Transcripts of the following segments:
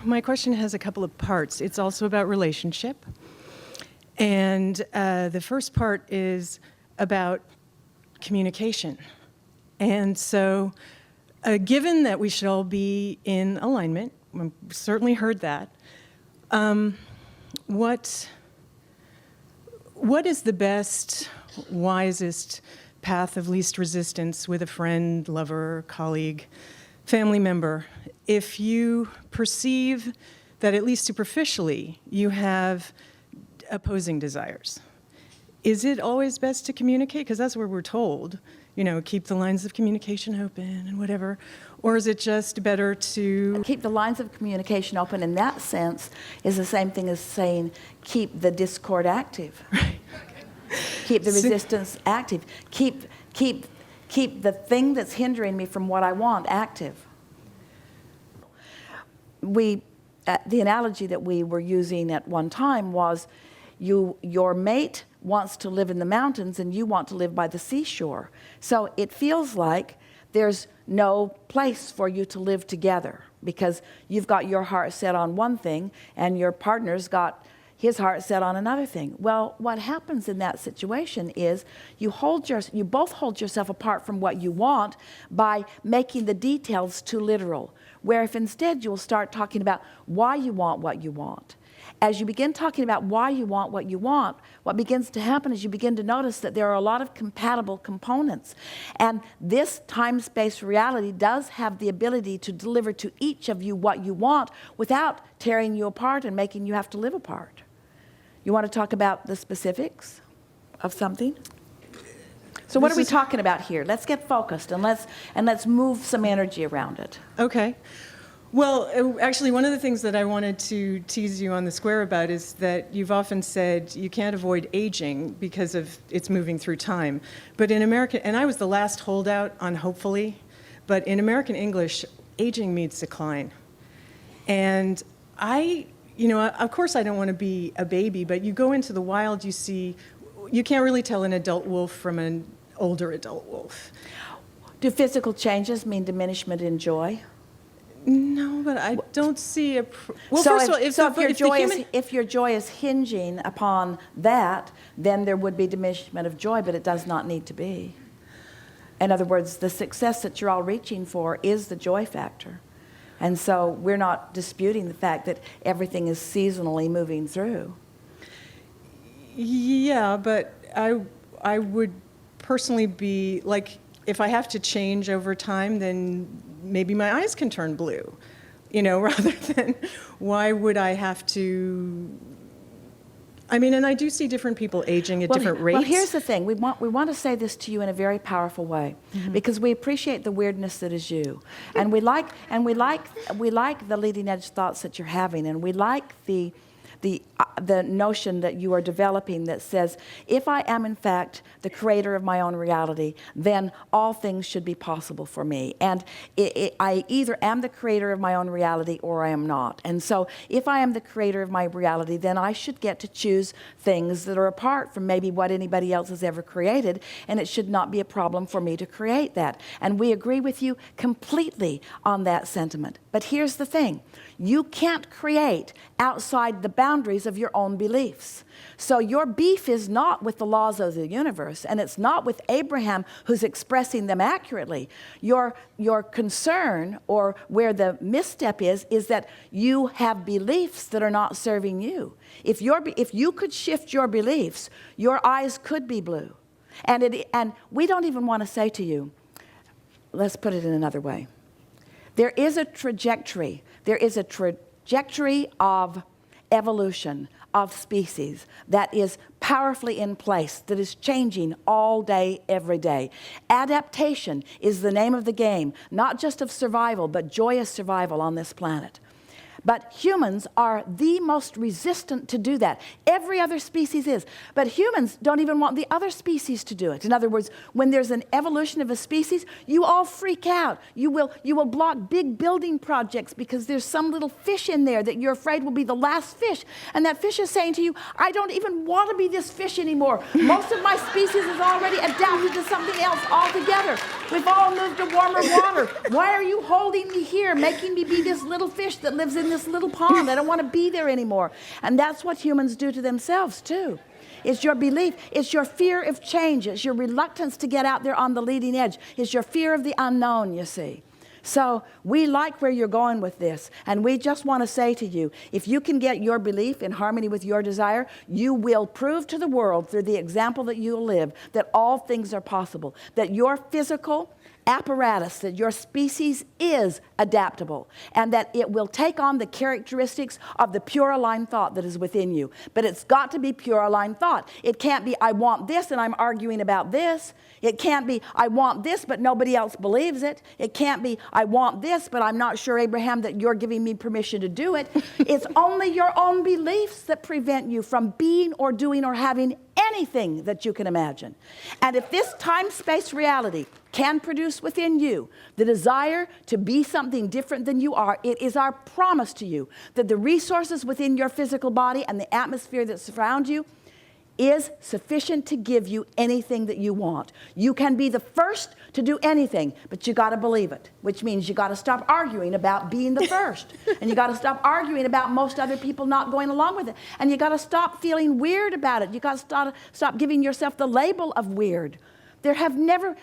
my question has a couple of parts. It's also about relationship. And the first part is about communication. And so, given that we should all be in alignment, we've certainly heard that, what is the best, wisest path of least resistance with a friend, lover, colleague, family member, if you perceive that at least superficially you have opposing desires? Is it always best to communicate? Because that's where we're told, keep the lines of communication open and whatever. Or is it just better to... Keep the lines of communication open in that sense is the same thing as saying keep the discord active. Right. Keep the resistance active. Keep the thing that's hindering me from what I want active. The analogy that we were using at one time was your mate wants to live in the mountains and you want to live by the seashore. So it feels like there's no place for you to live together because you've got your heart set on one thing and your partner's got his heart set on another thing. Well, what happens in that situation is you both hold yourself apart from what you want by making the details too literal. Where if instead you'll start talking about why you want what you want. As you begin talking about why you want what you want, what begins to happen is you begin to notice that there are a lot of compatible components. And this time-space reality does have the ability to deliver to each of you what you want without tearing you apart and making you have to live apart. You want to talk about the specifics of something? So what are we talking about here? Let's get focused and let's move some energy around it. Okay. Well, actually, one of the things that I wanted to tease you on the square about is that you've often said you can't avoid aging because of it's moving through time. But in American, and I was the last holdout on hopefully, but in American English, aging means decline. And of course I don't want to be a baby, but you go into the wild, you can't really tell an adult wolf from an older adult wolf. Do physical changes mean diminishment in joy? No, but I don't see well, so first of all, if your joy is hinging upon that, then there would be diminishment of joy, but it does not need to be. In other words, the success that you're all reaching for is the joy factor. And so we're not disputing the fact that everything is seasonally moving through. Yeah, but I would personally be like, if I have to change over time, then maybe my eyes can turn blue, rather than why would I have to... and I do see different people aging at different rates. Well, here's the thing. We want to say this to you in a very powerful way, because we appreciate the weirdness that is you, and we like the leading edge thoughts that you're having, and we like the notion that you are developing that says, if I am in fact the creator of my own reality, then all things should be possible for me. And I either am the creator of my own reality or I am not. And so if I am the creator of my reality, then I should get to choose things that are apart from maybe what anybody else has ever created, and it should not be a problem for me to create that. And we agree with you completely on that sentiment. But here's the thing. You can't create outside the boundaries of your own beliefs. So your beef is not with the laws of the universe, and it's not with Abraham who's expressing them accurately. Your concern, or where the misstep is that you have beliefs that are not serving you. If you could shift your beliefs, your eyes could be blue. And we don't even want to say to you, let's put it in another way. There is a trajectory. There is a trajectory of evolution of species that is powerfully in place, that is changing all day, every day. Adaptation is the name of the game, not just of survival, but joyous survival on this planet. But humans are the most resistant to do that. Every other species is. But humans don't even want the other species to do it. In other words, when there's an evolution of a species, you all freak out. You will block big building projects because there's some little fish in there that you're afraid will be the last fish. And that fish is saying to you, I don't even want to be this fish anymore. Most of my species is already adapted to something else altogether. We've all moved to warmer water. Why are you holding me here, making me be this little fish that lives in this this little pond. I don't want to be there anymore. And that's what humans do to themselves too. It's your belief. It's your fear of change. It's your reluctance to get out there on the leading edge. It's your fear of the unknown, you see. So we like where you're going with this, and we just want to say to you, if you can get your belief in harmony with your desire, you will prove to the world through the example that you live that all things are possible, that your physical apparatus, that your species is adaptable, and that it will take on the characteristics of the pure aligned thought that is within you. But it's got to be pure aligned thought. It can't be, I want this and I'm arguing about this. It can't be, I want this but nobody else believes it. It can't be, I want this but I'm not sure, Abraham, that you're giving me permission to do it. It's only your own beliefs that prevent you from being or doing or having anything that you can imagine. And if this time-space reality can produce within you the desire to be something different than you are, it is our promise to you that the resources within your physical body and the atmosphere that surrounds you is sufficient to give you anything that you want. You can be the first to do anything, but you got to believe it, which means you got to stop arguing about being the first. And you got to stop arguing about most other people not going along with it. And you got to stop feeling weird about it. You got to stop giving yourself the label of weird. There has never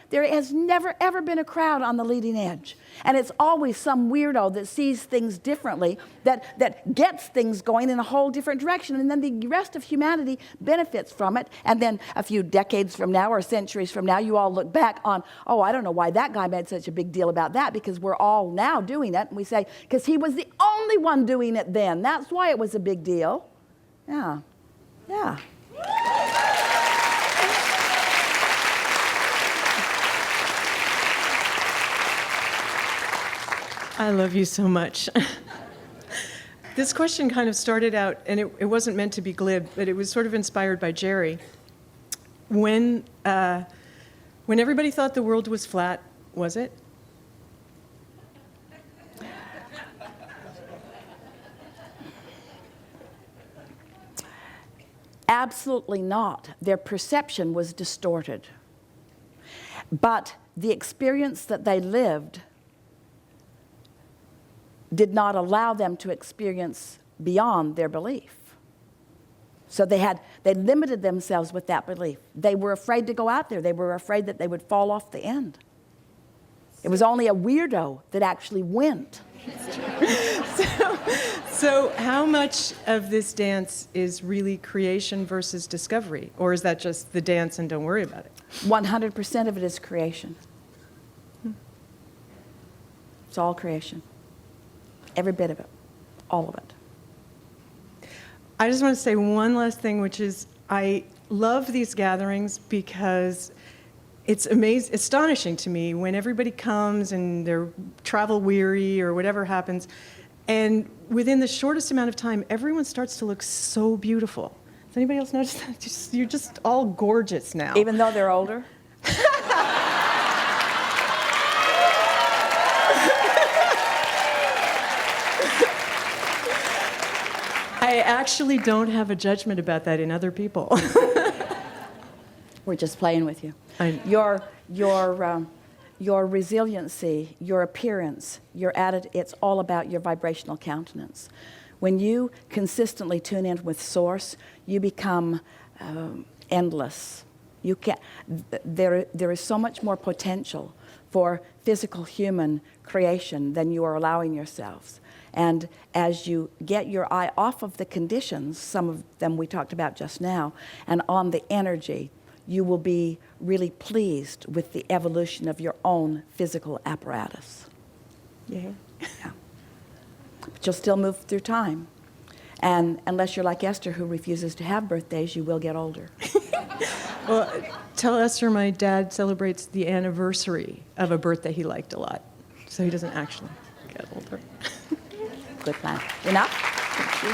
ever been a crowd on the leading edge. And it's always some weirdo that sees things differently, that gets things going in a whole different direction. And then the rest of humanity benefits from it. And then a few decades from now or centuries from now, you all look back on, oh, I don't know why that guy made such a big deal about that, because we're all now doing it. And we say, because he was the only one doing it then. That's why it was a big deal. Yeah. Yeah. I love you so much. This question kind of started out, and it wasn't meant to be glib, but it was sort of inspired by Jerry. When everybody thought the world was flat, was it? Absolutely not. Their perception was distorted. But the experience that they lived did not allow them to experience beyond their belief. So they limited themselves with that belief. They were afraid to go out there. They were afraid that they would fall off the end. It was only a weirdo that actually went. So how much of this dance is really creation versus discovery? Or is that just the dance and don't worry about it? 100% of it is creation. It's all creation. Every bit of it. All of it. I just want to say one last thing, which is I love these gatherings because it's astonishing to me when everybody comes and they're travel weary or whatever happens, and within the shortest amount of time, everyone starts to look so beautiful. Does anybody else notice that? You're just all gorgeous now. Even though they're older? I actually don't have a judgment about that in other people. We're just playing with you. Your resiliency, your appearance, your attitude, it's all about your vibrational countenance. When you consistently tune in with Source, you become endless. There is so much more potential for physical human creation than you are allowing yourselves. And as you get your eye off of the conditions, some of them we talked about just now, and on the energy, you will be really pleased with the evolution of your own physical apparatus. Yeah. Yeah. But you'll still move through time. And unless you're like Esther, who refuses to have birthdays, you will get older. Well, tell Esther my dad celebrates the anniversary of a birthday he liked a lot, so he doesn't actually get older. Good plan. Enough? Thank you.